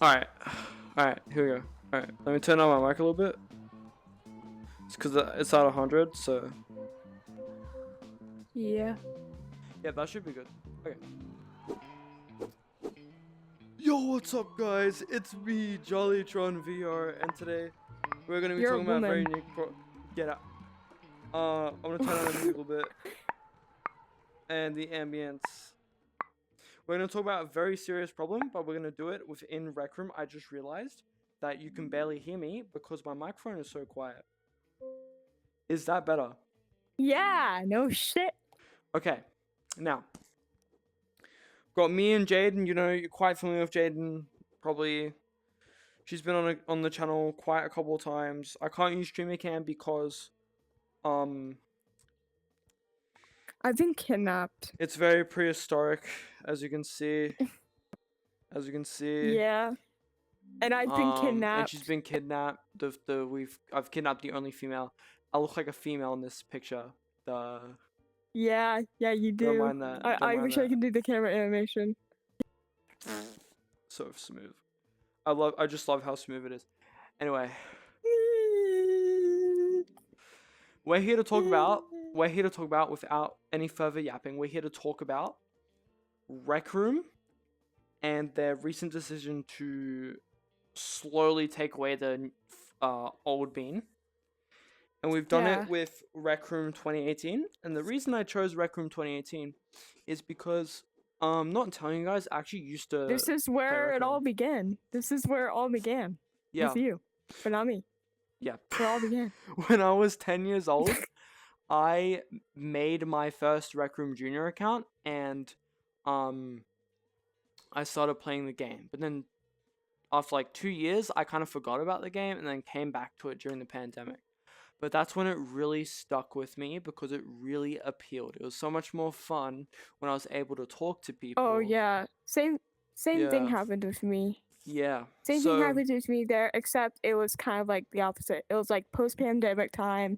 Alright. Alright, here we go. Alright, let me turn on my mic a little bit. It's because it's at 100, so... Yeah. Yeah, that should be good. Okay. Yo, what's up, guys? It's me, Jollytron VR, and today we're gonna be You're a talking about a very woman. unique Get out. I'm gonna turn on the music a little bit. And the ambience. We're gonna talk about a very serious problem, but we're gonna do it within Rec Room. I just realized that you can barely hear me because my microphone is so quiet. Is that better? Yeah, no shit. Okay, now got me and Jaden. You know, you're quite familiar with Jaden. Probably, she's been on the channel quite a couple of times. I can't use StreamerCam because, I've been kidnapped. it's very prehistoric, as you can see. Yeah. And I've been And kidnapped. she's been kidnapped. I've kidnapped the only female. I look like a female in this picture. Yeah, you Don't do. mind that. I wish I could do the camera animation. So smooth. I just love how smooth it is. Anyway, we're here to talk about without any further yapping. We're here to talk about Rec Room and their recent decision to slowly take away the old bean. And we've done Yeah. it with Rec Room 2018. And the reason I chose Rec Room 2018 is because not telling you guys, I actually used to This is where Rec it all Room. began. This is where it all began. Yeah. With you. But not me. Yeah. Where it all began. When I was 10 years old, I made my first Rec Room Junior account and I started playing the game. But then after like 2 years, I kind of forgot about the game and then came back to it during the pandemic. But that's when it really stuck with me because it really appealed. It was so much more fun when I was able to talk to people. Oh yeah. Same thing Yeah. happened with me. Yeah. Same So thing happened with me there, except it was kind of like the opposite. It was like post-pandemic time.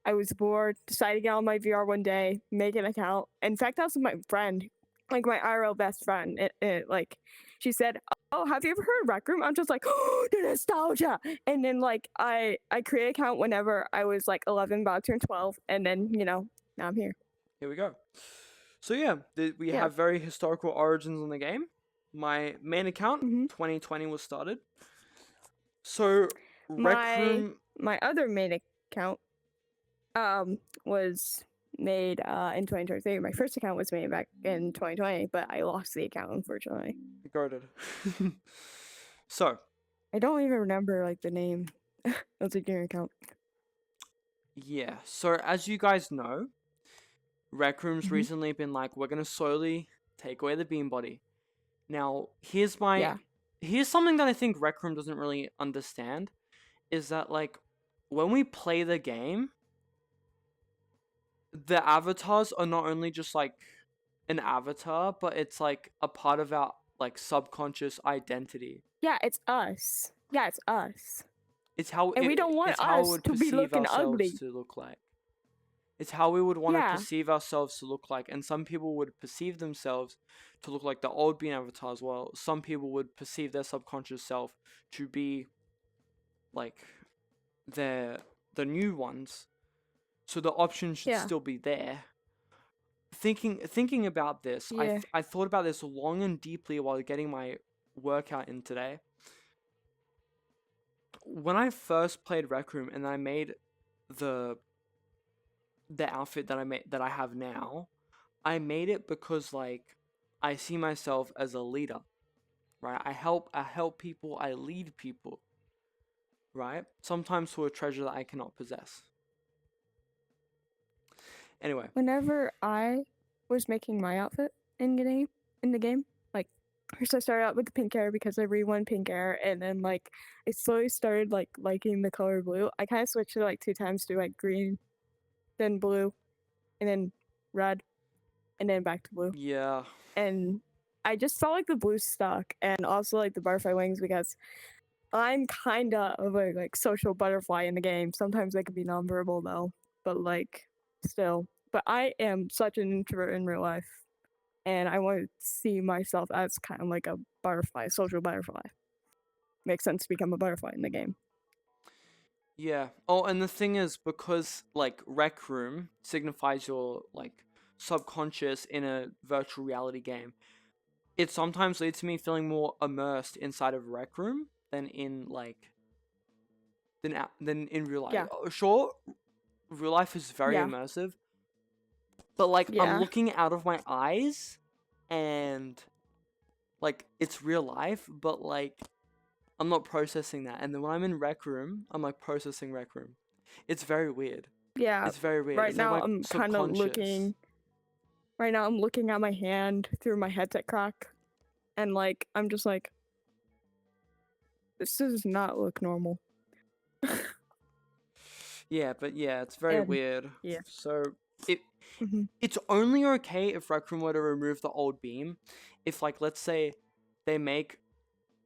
I was bored, decided to get on my VR one day, make an account. In fact, that was my friend, like my IRL best friend. Like, she said, "Oh, have you ever heard of Rec Room?" I'm just like, "Oh, the nostalgia!" And then like I create an account whenever I was like 11, about to turn 12, and then now I'm here. here we go. So yeah, we Yeah. have very historical origins in the game. My main account, Mhm. 2020, was started. So Rec Room. My other main account was made in 2023. My first account was made back in 2020, but I lost the account, unfortunately. Guarded. So I don't even remember like the name of the junior account. yeah, so as you guys know, Rec Room's Mhm. recently been like, we're gonna slowly take away the bean body. Now, here's something that I think Rec Room doesn't really understand, is that like when we play the game, the avatars are not only just like an avatar, but it's like a part of our like subconscious identity. Yeah, it's us. Yeah, it's us. It's how And we don't want it's how we us would to be perceive looking ourselves ugly. to look like. It's how we would want to Yeah. perceive ourselves to look like, and some people would perceive themselves to look like the old bean avatar as well. Some people would perceive their subconscious self to be like the new ones. So the option should Yeah. still be there. Thinking about this, Yeah. I thought about this long and deeply while getting my workout in today. When I first played Rec Room and I made the outfit that I have now, I made it because like I see myself as a leader, right? I help people, I lead people, right? Sometimes for a treasure that I cannot possess. Anyway, Whenever I was making my outfit in the game, like first I started out with the pink hair because I really wanted pink hair, and then like I slowly started like liking the color blue. I kind of switched it like 2 times to like green, then blue, and then red, and then back to blue. yeah. And I just felt like the blue stuck, and also like the butterfly wings, because I'm kinda of a like social butterfly in the game. Sometimes they can be nonverbal though, but like still. But I am such an introvert in real life, and I want to see myself as kind of like a butterfly, social butterfly. makes sense to become a butterfly in the game. Yeah. Oh, and the thing is, because like Rec Room signifies your like subconscious in a virtual reality game, it sometimes leads to me feeling more immersed inside of Rec Room than in like than in real life. Yeah. Sure, real life is very Yeah. immersive, but like I'm Yeah. looking out of my eyes and like it's real life, but like I'm not processing that. And then when I'm in Rec Room, I'm like processing Rec Room. It's very weird. Yeah. It's very weird. Right It's like now my I'm kind of subconscious. looking. Right now I'm looking at my hand through my headset crack, and like I'm just like, this does not look normal. Yeah, but yeah, it's very And weird. yeah. So it Mhm. it's only okay if Rec Room were to remove the old beam. If like let's say they make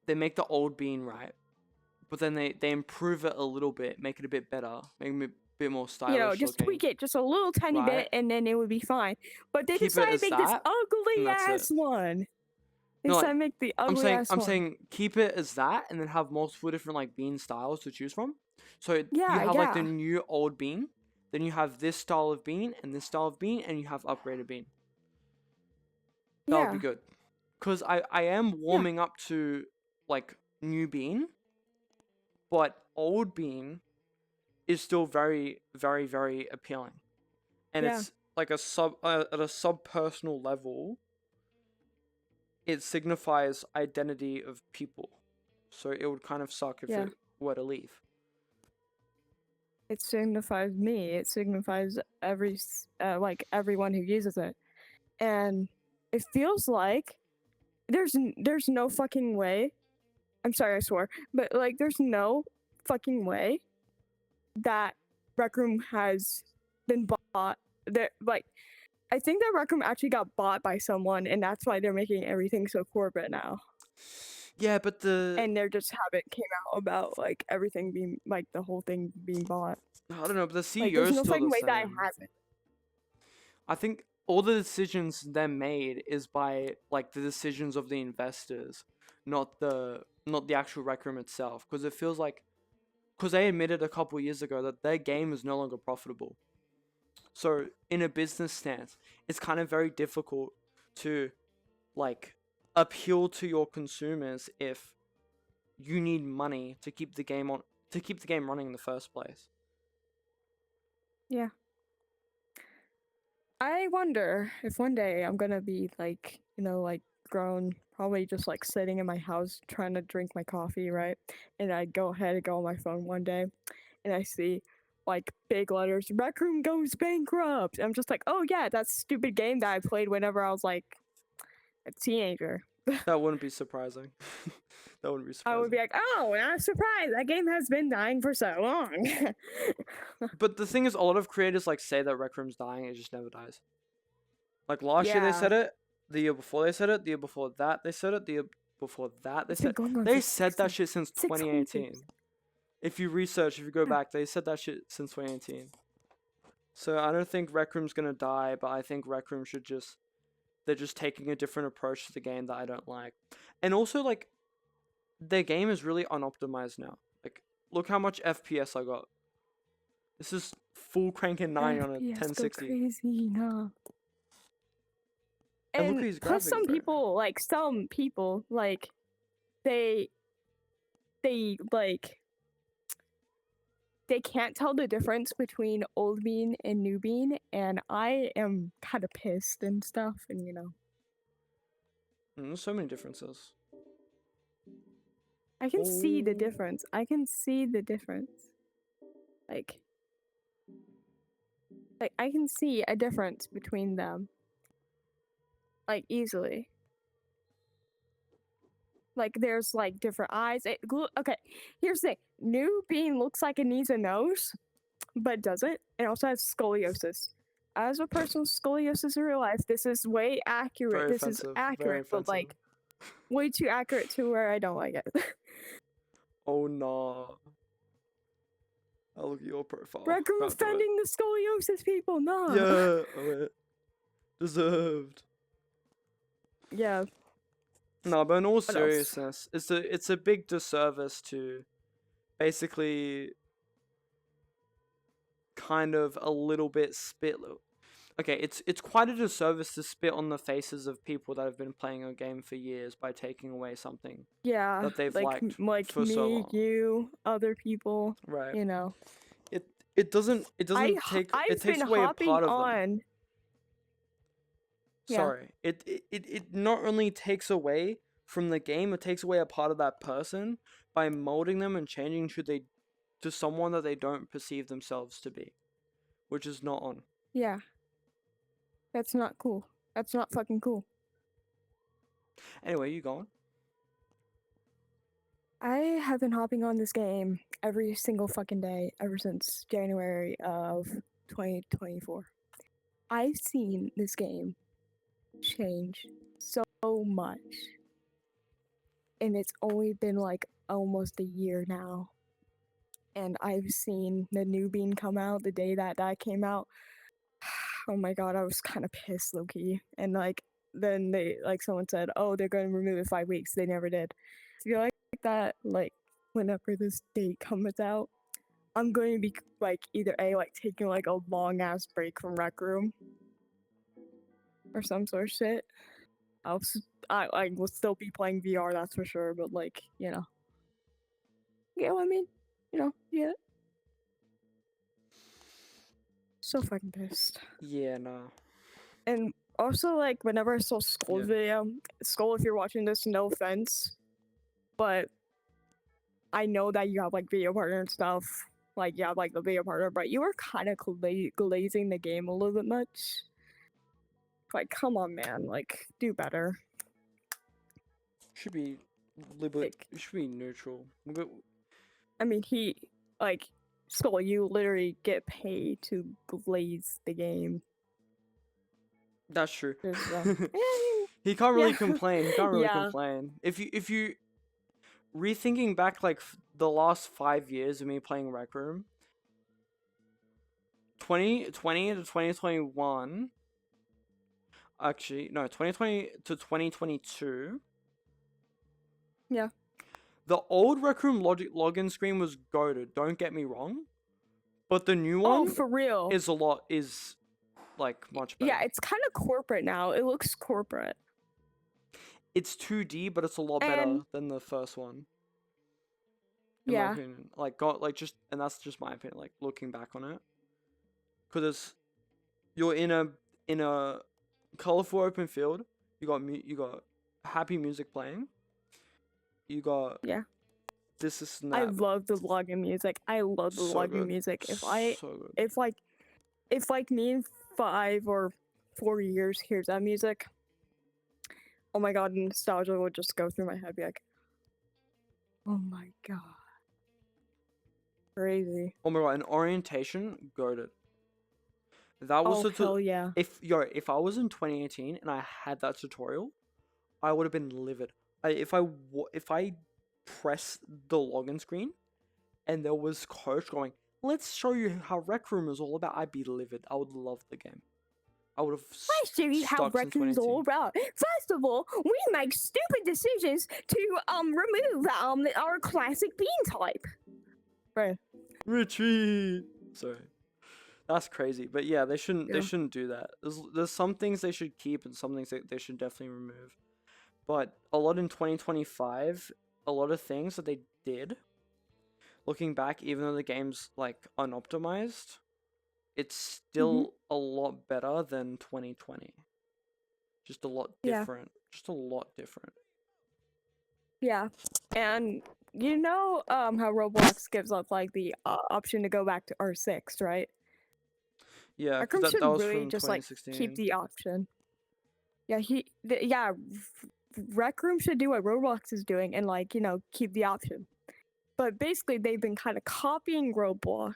the old beam right, but then they improve it a little bit, make it a bit better, make it a bit more You know, stylish just looking, tweak it just a little tiny right? bit, and then it would be fine. But they Keep it decided as to make this that, and ugly that's it. ass one. They No, decided like to make the ugly ass I'm one. saying keep it as that, and then have multiple different like bean styles to choose from. So you Yeah, have like the yeah, new old bean, then you have this style of bean and this style of bean, and you have upgraded bean. That would be yeah, good. Cause I am yeah, warming up to like new bean, but old bean is still very very very appealing, and yeah, it's like a sub at a sub-personal level. It signifies identity of people, so it would kind of suck if yeah. it were to leave. It signifies me. It signifies like everyone who uses it, and it feels like there's no fucking way. I'm sorry, I swore, but like there's no fucking way that Rec Room has been bought. That like I think that Rec Room actually got bought by someone, and that's why they're making everything so corporate now. Yeah, but And there just haven't came out about like everything being like the whole thing being bought. I don't know, but the Like CEO there's is no still fucking the way that it same. hasn't. I think all the decisions they're made is by like the decisions of the investors, not the actual Rec Room itself, because it feels like because they admitted a couple years ago that their game is no longer profitable. So in a business stance, it's kind of very difficult to like appeal to your consumers if you need money to keep the game running in the first place. Yeah. I wonder if one day I'm gonna be like, like grown, probably just like sitting in my house trying to drink my coffee, right? And I go ahead and go on my phone one day and I see like big letters, Rec Room goes bankrupt. I'm just like, oh yeah, that stupid game that I played whenever I was like a teenager. That wouldn't be surprising. That wouldn't be I would surprising. be like, oh, I'm surprised. That game has been dying for so long. But the thing is, a lot of creators like say that Rec Room's dying, it just never dies. Like last year they Yeah. said it, the year before they said it, the year before that they said it, the year before that they It's been said going on they for said that shit since 600 2018. If you go Yeah. back, they said that shit since 2018. So I don't think Rec Room's gonna die, but I think Rec Room should just they're just taking a different approach to the game that I don't like. And also like their game is really unoptimized now. Like look how much FPS I got. This is full cranking 9 on a FPS go 1060. crazy, no. And look And at his plus graphics, some bro. people, like, they like, they can't tell the difference between old bean and new bean, and I am kind of pissed and stuff, and There's so many differences. I can see the Oh. difference. I can see the difference. Like I can see a difference between them. Like easily. Like there's like different eyes. Okay, here's the thing. New bean looks like it needs a nose, but it doesn't. It also has scoliosis. As a person with scoliosis in real life, this is way accurate. Very This is offensive. Very accurate, but offensive. like way too accurate to where I don't like it. Oh no. I'll look at your profile. Rec Room Can't do it. offending the scoliosis people, no. Yeah, oh, wait. Deserved. Yeah. No, but in all What else? seriousness, it's a big disservice to basically kind of a little bit spit. Okay, it's quite a disservice to spit on the faces of people that have been playing a game for years by taking away something Yeah, that they've like liked like for so me, long. you, other people. Right. You know, It doesn't take it I've takes been away a hopping part of them. on. Yeah, Sorry. It not only takes away from the game, it takes away a part of that person by molding them and changing to someone that they don't perceive themselves to be, which is not on. yeah. That's not cool. That's not fucking cool. Anyway, you going? I have been hopping on this game every single fucking day ever since January of 2024. I've seen this game change so much. And it's only been like almost a year now. And I've seen the new bean come out the day that came out. Oh my god, I was kind of pissed, low-key. And like, then someone said, oh, they're going to remove it 5 weeks. They never did. I feel like that, like, whenever this date comes out, I'm going to be like either like taking like a long ass break from Rec Room or some sort of shit. I will still be playing VR, that's for sure. But like, you know what I mean? Yeah. So fucking pissed. Yeah, no. And also, like, whenever I saw Skull's video, Skull, if you're watching this, no offense, but I know that you have like video partner and stuff. Like, you have like the video partner, but you were kind of glazing the game a little bit much. Like, come on, man. Like, do better. Should be should be neutral. I mean, Skull, you literally get paid to glaze the game. That's true. So, He can't really yeah. complain. He can't really Yeah. complain. If you rethinking back like the last 5 years of me playing Rec Room, 2020 to 2021. Actually, no, 2020 to 2022. Yeah. The old Rec Room login screen was goated. Don't get me wrong, but the new Oh, one for real. is like much better. Yeah, it's kind of corporate now. It looks corporate. It's 2D, but it's a lot better than the first one. In my opinion. And that's just my opinion, like looking back on it. Cause you're in a colorful open field. You got happy music playing. You got this is I love the login music. I love the login music. If me in 5 or 4 years hears that music, oh my god, nostalgia would just go through my head. Be like, oh my god, crazy. Oh my god, an orientation goated. That was hell yeah. If I was in 2018 and I had that tutorial, I would have been livid. If I pressed the login screen and there was coach going, let's show you how Rec Room is all about, I'd be livid. I would love the game. I would have. Let's show you how Rec Room's all about. First of all, we make stupid decisions to remove our classic bean type. Right. Retreat. Sorry. That's crazy, but yeah, they shouldn't do that. There's some things they should keep and some things they should definitely remove. But a lot in 2025, a lot of things that they did, looking back, even though the game's like unoptimized, it's still a lot better than 2020. Just a lot different. Just a lot different. Yeah, and you know how Roblox gives up like the option to go back to R6, right? Yeah, Rec Room should that was really from just like 2016. keep the option. Yeah, Rec Room should do what Roblox is doing and like, you know, keep the option. But basically they've been kind of copying Roblox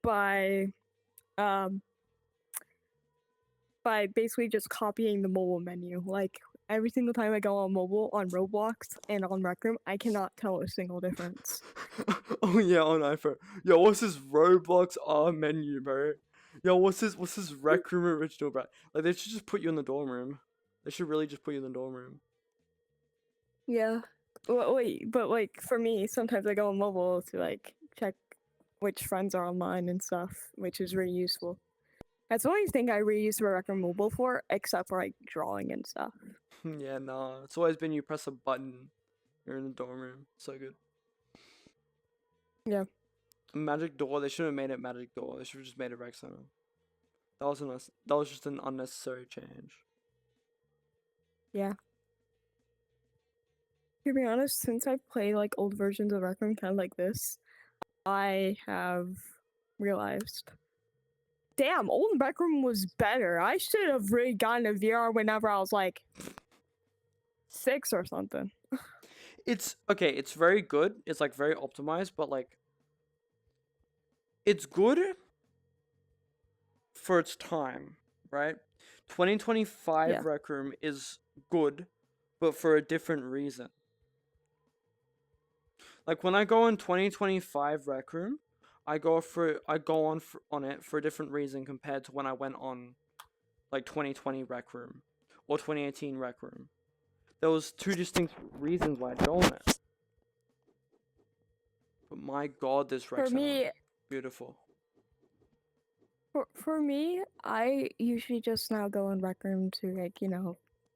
by basically just copying the mobile menu. Like every single time I go on mobile on Roblox and on Rec Room, I cannot tell a single difference. Oh yeah, on iPhone. Yo, what's this Roblox R menu, bro? Yo, what's this Rec Room original, bro? Like they should just put you in the dorm room. They should really just put you in the dorm room. Yeah. Well, wait, but like for me, sometimes I go on mobile to like check which friends are online and stuff, which is really useful. That's the only thing I really use the Rec Room mobile for, except for like drawing and stuff. Yeah, nah. It's always been you press a button, you're in the dorm room. So good. Yeah. Magic door. They should have made it magic door. They should have just made it rec center. That was just an unnecessary change. Yeah. To be honest, since I've played like old versions of Rec Room kind of like this, I have realized, damn, old Rec Room was better. I should have really gotten a VR whenever I was like 6 or something. It's okay. It's very good. It's like very optimized, but like it's good for its time, right? 2025 Yeah. Rec Room is good, but for a different reason. Like when I go on 2025 Rec Room, I go on it for a different reason compared to when I went on like 2020 Rec Room or 2018 Rec Room. There was two distinct reasons why I'd go on it. But my god, this rec For center, me, beautiful. for me, I usually just now go in Rec Room to like,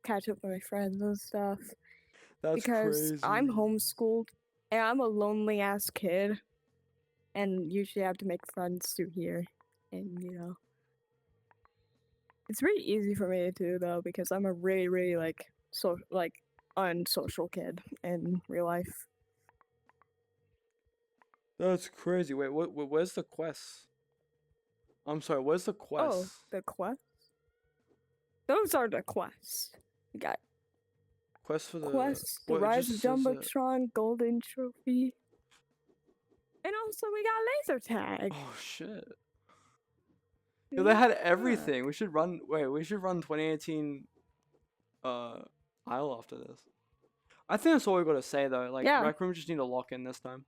catch up with my friends and stuff. That's Because I'm crazy. homeschooled and I'm a lonely ass kid. And usually I have to make friends through here. And it's really easy for me to do though, because I'm a really, really like unsocial kid in real life. That's crazy. Wait, where's the quest? I'm sorry, where's the quest? Oh, the quest? Those are the quests. We got Quest for the Quest, the what? It Rise of just says it. Jumbotron, Golden Trophy. And also we got laser tag. Oh shit. Yeah, they Yeah. had everything. We should run. Wait, we should run 2018 Isle after this. I think that's all we gotta say though. Like Yeah. Rec Room just need to lock in this time.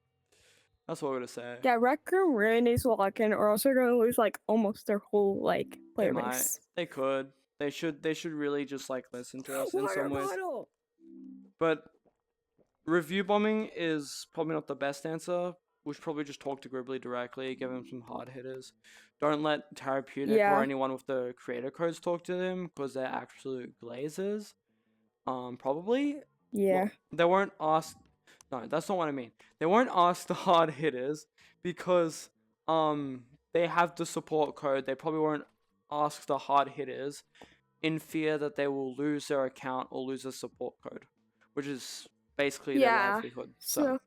That's all we gotta say. Yeah, Rec Room really needs to lock in, or else they're gonna lose like almost their whole like They player might. base. They could. They should. They should really just like listen to us in Water some ways. bottle. But review bombing is probably not the best answer. We should probably just talk to Gribbly directly, give him some hard hitters. Don't let Therapeutic Yeah. or anyone with the creator codes talk to them because they're absolute glazers. Probably. Yeah. Well, they weren't asked. No, that's not what I mean. They weren't asked the hard hitters because they have the support code. They probably weren't asked the hard hitters in fear that they will lose their account or lose their support code, which is basically their Yeah. livelihood. So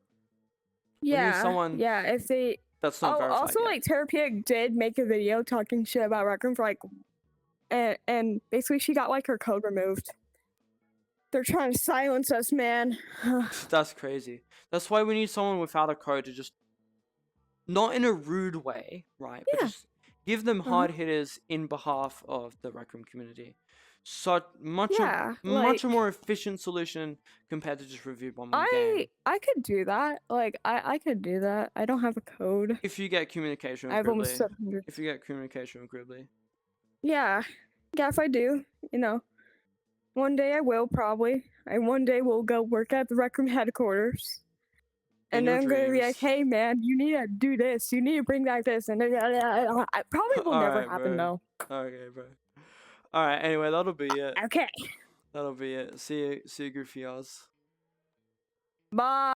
we need someone yeah, if they that's not verified also yet. like Therapeutic did make a video talking shit about Rec Room for like and basically she got like her code removed. They're trying to silence us, man. That's crazy. That's why we need someone without a code to just, not in a rude way, right? But Yeah. just give them hard hitters in behalf of the Rec Room community. So much a more efficient solution compared to just review bombing the game. I could do that. Like I could do that. I don't have a code. If you get communication with I have almost Gribbly. 700. If you get communication with Gribbly. Yeah. Yeah, if I do, one day I will probably. One day we'll go work at the Rec Room headquarters. In And your then I'm gonna be like, dreams. hey man, you need to do this. You need to bring back this. And then I probably will never Alright, happen bro. though. Okay, bro. Alright, anyway, that'll be it. Okay. That'll be it. See you, Goofy Oz. Bye.